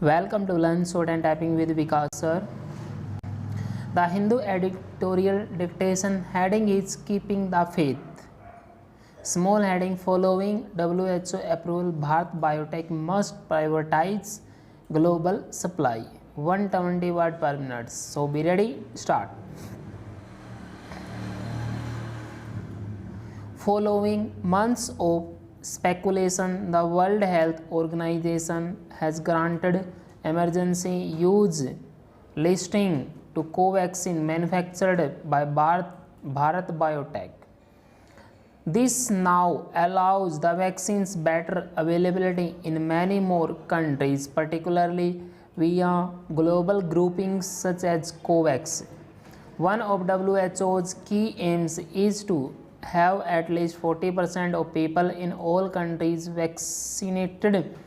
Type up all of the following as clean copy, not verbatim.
Welcome to Learn Short and Typing with Vikas sir. The Hindu editorial dictation heading is Keeping the Faith. Small heading following WHO approval, Bharat Biotech must prioritize global supply. 120 word per minute. So be ready, start. Following months of speculation, the World Health Organization has granted emergency use listing to Covaxin manufactured by Bharat Biotech. This now allows the vaccine's better availability in many more countries, particularly via global groupings such as COVAX. One of WHO's key aims is to have at least 40% of people in all countries vaccinated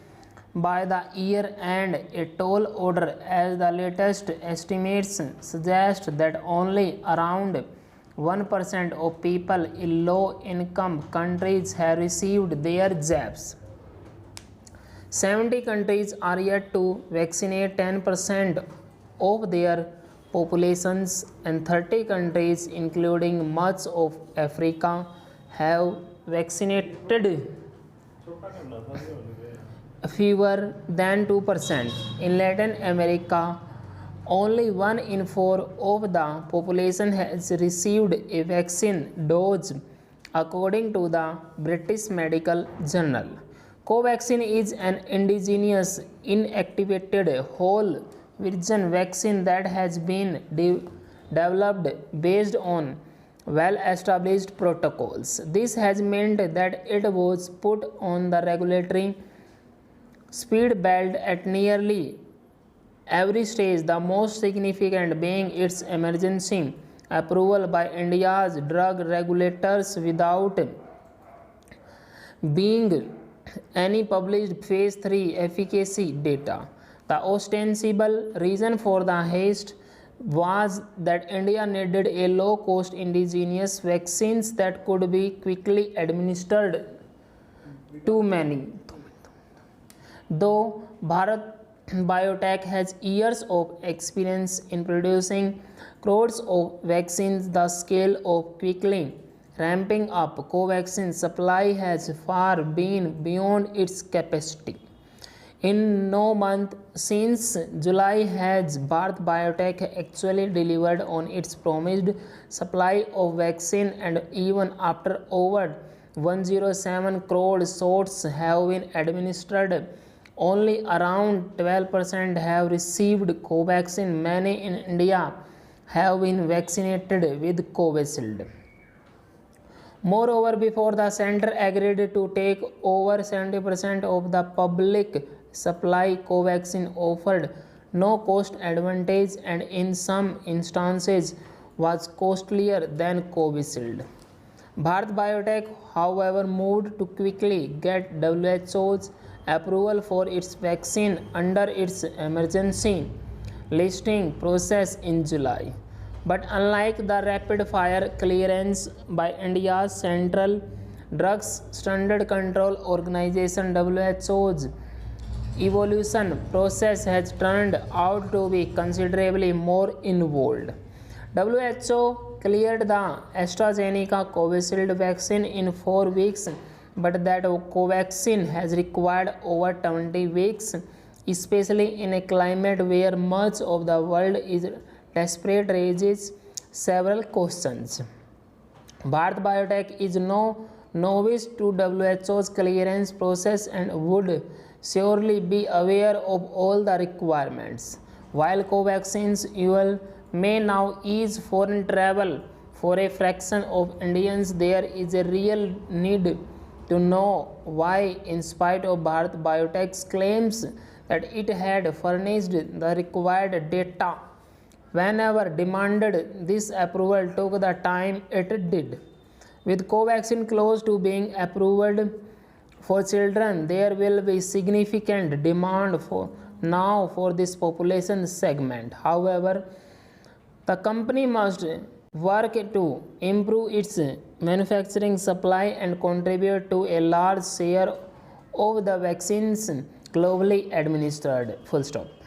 by the year end. A tall order, as the latest estimates suggest that only around 1% of people in low income countries have received their jabs. 70 countries are yet to vaccinate 10% of their populations, and 30 countries, including much of Africa, have vaccinated fewer than 2%. In Latin America, only 1 in 4 of the population has received a vaccine dose, according to the British Medical Journal. Covaxin is an indigenous inactivated whole virgin vaccine that has been developed based on well-established protocols. This has meant that it was put on the regulatory speed belt at nearly every stage, the most significant being its emergency approval by India's drug regulators without being any published phase 3 efficacy data. The ostensible reason for the haste was that India needed a low-cost indigenous vaccines that could be quickly administered to many. Though Bharat Biotech has years of experience in producing crores of vaccines, the scale of quickly ramping up Covaxin supply has far been beyond its capacity. In no month since July has Bharat Biotech actually delivered on its promised supply of vaccine, and even after over 107 crore shots have been administered, only around 12% have received Covaxin. Many in India have been vaccinated with Covishield. Moreover, before the center agreed to take over 70% of the public supply, Covaxin offered no cost advantage and in some instances was costlier than Covishield. Bharat Biotech, however, moved to quickly get WHO's approval for its vaccine under its emergency listing process in July. But unlike the rapid fire clearance by India's Central Drugs Standard Control Organization, WHO's evolution process has turned out to be considerably more involved. WHO cleared the AstraZeneca Covishield vaccine in 4 weeks, but that Covaxin has required over 20 weeks, especially in a climate where much of the world is desperate, raises several questions. Bharat Biotech is no novice to WHO's clearance process and would surely be aware of all the requirements. While Covaxin's UL may now ease foreign travel for a fraction of Indians, there is a real need to know why, in spite of Bharat Biotech's claims that it had furnished the required data whenever demanded, this approval took the time it did. With Covaxin close to being approved for children, there will be significant demand for this population segment. However, the company must work to improve its manufacturing supply and contribute to a large share of the vaccines globally administered, full stop.